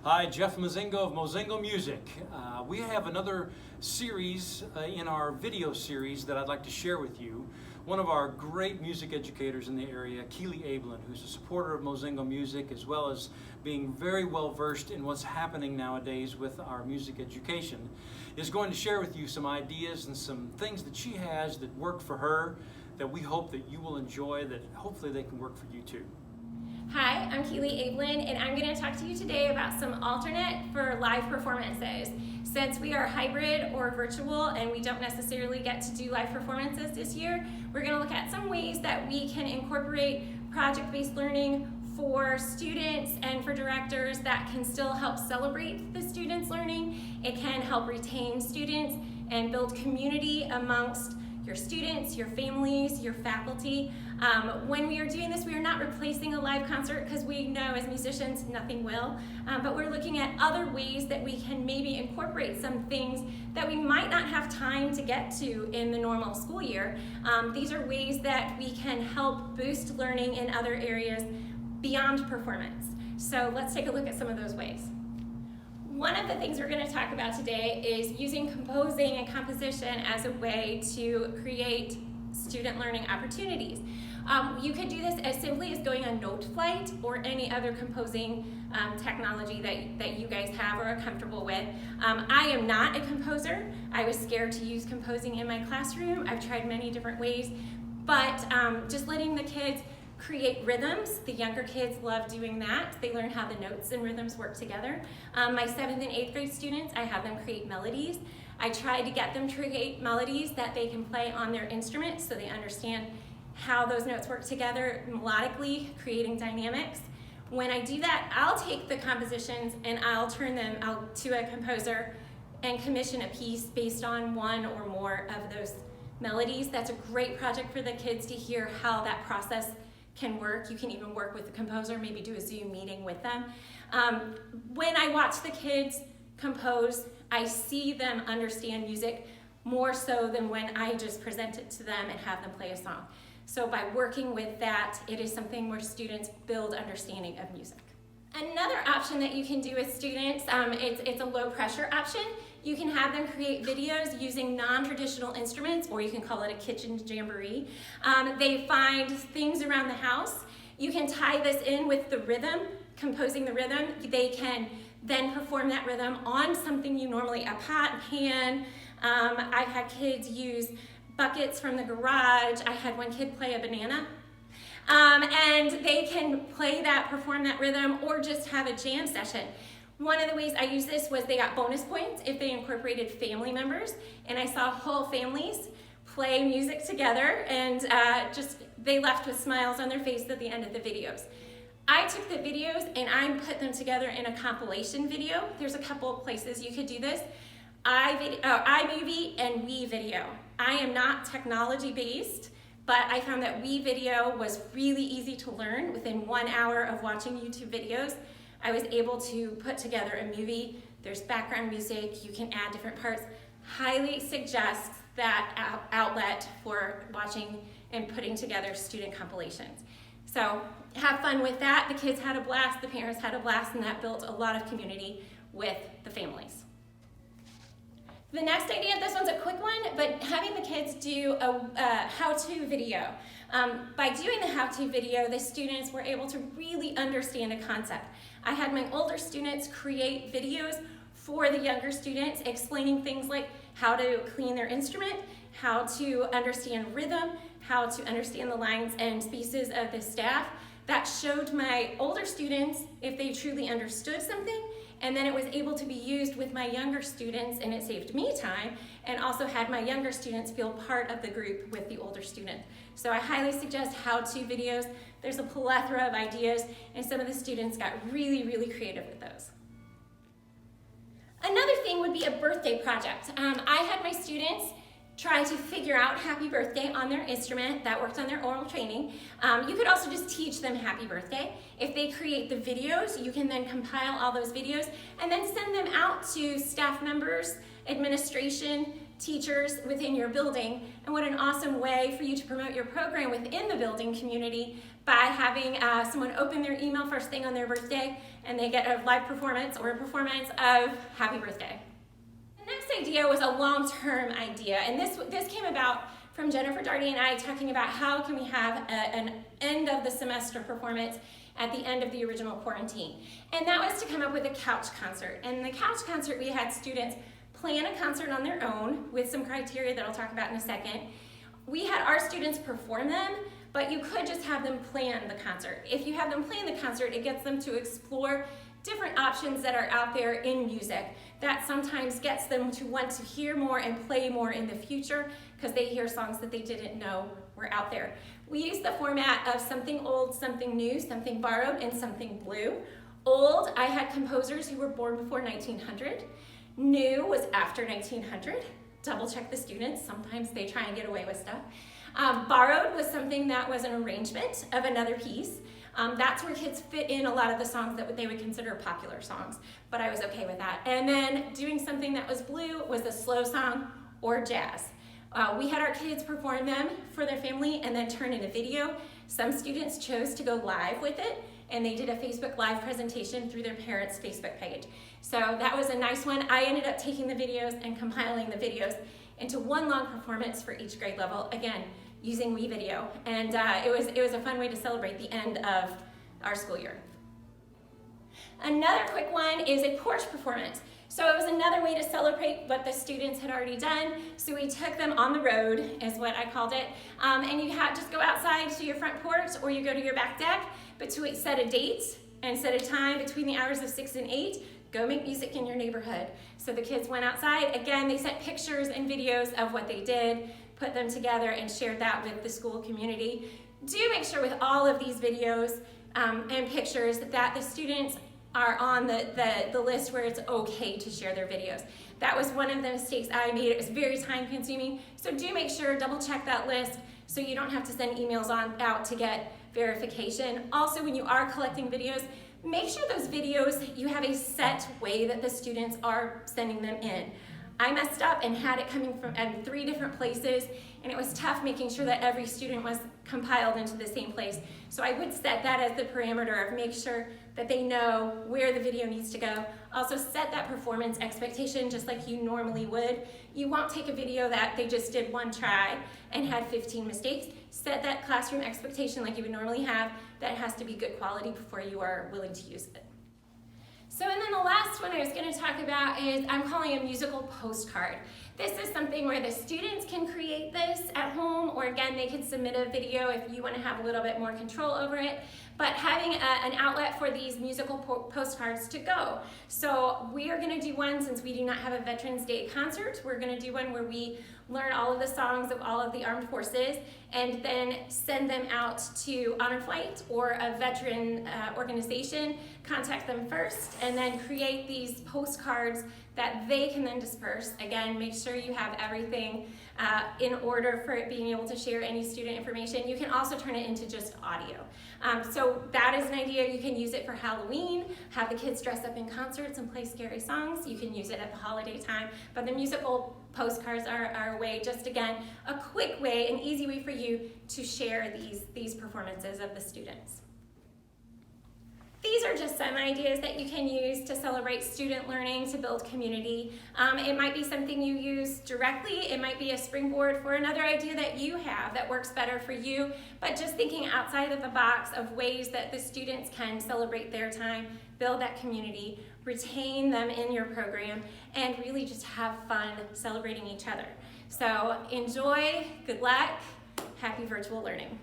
Hi, Jeff Mozingo of Mozingo Music. We have another series in our video series that I'd like to share with you. One of our great music educators in the area, Keely Abeln, who's a supporter of Mozingo Music, as well as being very well versed in what's happening nowadays with our music education, is going to share with you some ideas and some things that she has that work for her, that we hope that you will enjoy, that hopefully they can work for you too. Hi, I'm Keely Abeln, and I'm going to talk to you today about some alternate for live performances. Since we are hybrid or virtual and we don't necessarily get to do live performances this year, we're going to look at some ways that we can incorporate project-based learning for students and for directors that can still help celebrate the students' learning. It can help retain students and build community amongst your students, your families, your faculty. When we are doing this, we are not replacing a live concert because we know as musicians nothing will, but we're looking at other ways that we can maybe incorporate some things that we might not have time to get to in the normal school year. These are ways that we can help boost learning in other areas beyond performance. So let's take a look at some of those ways. One of the things we're going to talk about today is using composing and composition as a way to create student learning opportunities. You could do this as simply as going on NoteFlight or any other composing technology that you guys have or are comfortable with. I am not a composer. I was scared to use composing in my classroom. I've tried many different ways, but just letting the kids create rhythms. The younger kids love doing that. They learn how the notes and rhythms work together. My 7th and 8th grade students, I have them create melodies. I try to get them to create melodies that they can play on their instrument so they understand how those notes work together melodically, creating dynamics. When I do that, I'll take the compositions and I'll turn them out to a composer and commission a piece based on one or more of those melodies. That's a great project for the kids to hear how that process can work. You can even work with the composer, maybe do a Zoom meeting with them. When I watch the kids compose, I see them understand music more so than when I just present it to them and have them play a song. So by working with that, it is something where students build understanding of music. Another option that you can do with students, it's a low pressure option. You can have them create videos using non-traditional instruments, or you can call it a kitchen jamboree. They find things around the house. You can tie this in with the rhythm, composing the rhythm. They can then perform that rhythm on something you normally, a pot, pan. I've had kids use buckets from the garage. I had one kid play a banana. And they can play that, perform that rhythm, or just have a jam session. One of the ways I used this was they got bonus points if they incorporated family members, and I saw whole families play music together, and they left with smiles on their face at the end of the videos. I took the videos and I put them together in a compilation video. There's a couple of places you could do this. iMovie and WeVideo. I am not technology based, but I found that WeVideo was really easy to learn. Within 1 hour of watching YouTube videos, I was able to put together a movie. There's background music, you can add different parts. Highly suggest that outlet for watching and putting together student compilations. So have fun with that. The kids had a blast, the parents had a blast, and that built a lot of community with the families. The next idea, this one's a quick one, but having the kids do a how-to video. By doing the how-to video, the students were able to really understand a concept. I had my older students create videos for the younger students explaining things like how to clean their instrument, how to understand rhythm, how to understand the lines and spaces of the staff. That showed my older students if they truly understood something, and then it was able to be used with my younger students, and it saved me time, and also had my younger students feel part of the group with the older student. So I highly suggest how-to videos. There's a plethora of ideas, and some of the students got really, really creative with those. Another thing would be a birthday project. I had my students try to figure out happy birthday on their instrument. That worked on their oral training. You could also just teach them happy birthday. If they create the videos, you can then compile all those videos and then send them out to staff members, administration, teachers within your building, and what an awesome way for you to promote your program within the building community by having someone open their email first thing on their birthday and they get a live performance or a performance of Happy Birthday. The next idea was a long-term idea, and this came about from Jennifer Darty and I talking about how can we have an end of the semester performance at the end of the original quarantine. And that was to come up with a couch concert. And in the couch concert, we had students plan a concert on their own with some criteria that I'll talk about in a second. We had our students perform them, but you could just have them plan the concert. If you have them plan the concert, it gets them to explore different options that are out there in music. That sometimes gets them to want to hear more and play more in the future because they hear songs that they didn't know were out there. We use the format of something old, something new, something borrowed, and something blue. Old, I had composers who were born before 1900. New was after 1900. Double check the students, sometimes they try and get away with stuff. Borrowed was something that was an arrangement of another piece. That's where kids fit in a lot of the songs that they would consider popular songs, but I was okay with that. And then doing something that was blue was a slow song or jazz. We had our kids perform them for their family and then turn in a video. Some students chose to go live with it, and they did a Facebook Live presentation through their parents' Facebook page. So that was a nice one. I ended up taking the videos and compiling the videos into one long performance for each grade level, again, using WeVideo. And it was a fun way to celebrate the end of our school year. Another quick one is a porch performance. So it was another way to celebrate what the students had already done. So we took them on the road, is what I called it. And you just go outside to your front porch or you go to your back deck, set a date and set a time between the hours of 6 and 8. Go make music in your neighborhood. So the kids went outside. Again, they sent pictures and videos of what they did, put them together and shared that with the school community. Do make sure with all of these videos and pictures that the students are on the list where it's okay to share their videos. That was one of the mistakes I made. It was very time consuming. So do make sure, double check that list so you don't have to send emails out to get verification. Also, when you are collecting videos, make sure those videos, you have a set way that the students are sending them in. I messed up and had it coming from 3 different places, and it was tough making sure that every student was compiled into the same place. So I would set that as the parameter of make sure that they know where the video needs to go. Also set that performance expectation just like you normally would. You won't take a video that they just did one try and had 15 mistakes. Set that classroom expectation like you would normally have, that it has to be good quality before you are willing to use it. So, and then the last one I was going to talk about is I'm calling a musical postcard. This is something where the students can create this at home, or again, they can submit a video if you want to have a little bit more control over it. But having an outlet for these musical postcards to go. So we are going to do one, since we do not have a Veterans Day concert, we're going to do one where we learn all of the songs of all of the armed forces and then send them out to Honor Flight or a veteran organization, contact them first, and then create these postcards that they can then disperse. Again, make sure you have everything in order for it being able to share any student information. You can also turn it into just audio. So that is an idea. You can use it for Halloween, have the kids dress up in concerts and play scary songs. You can use it at the holiday time, but the musical postcards are a way, just again, a quick way, an easy way for you to share these performances of the students. These are just some ideas that you can use to celebrate student learning, to build community. It might be something you use directly. It might be a springboard for another idea that you have that works better for you, but just thinking outside of the box of ways that the students can celebrate their time, build that community, retain them in your program, and really just have fun celebrating each other. So enjoy, good luck, happy virtual learning.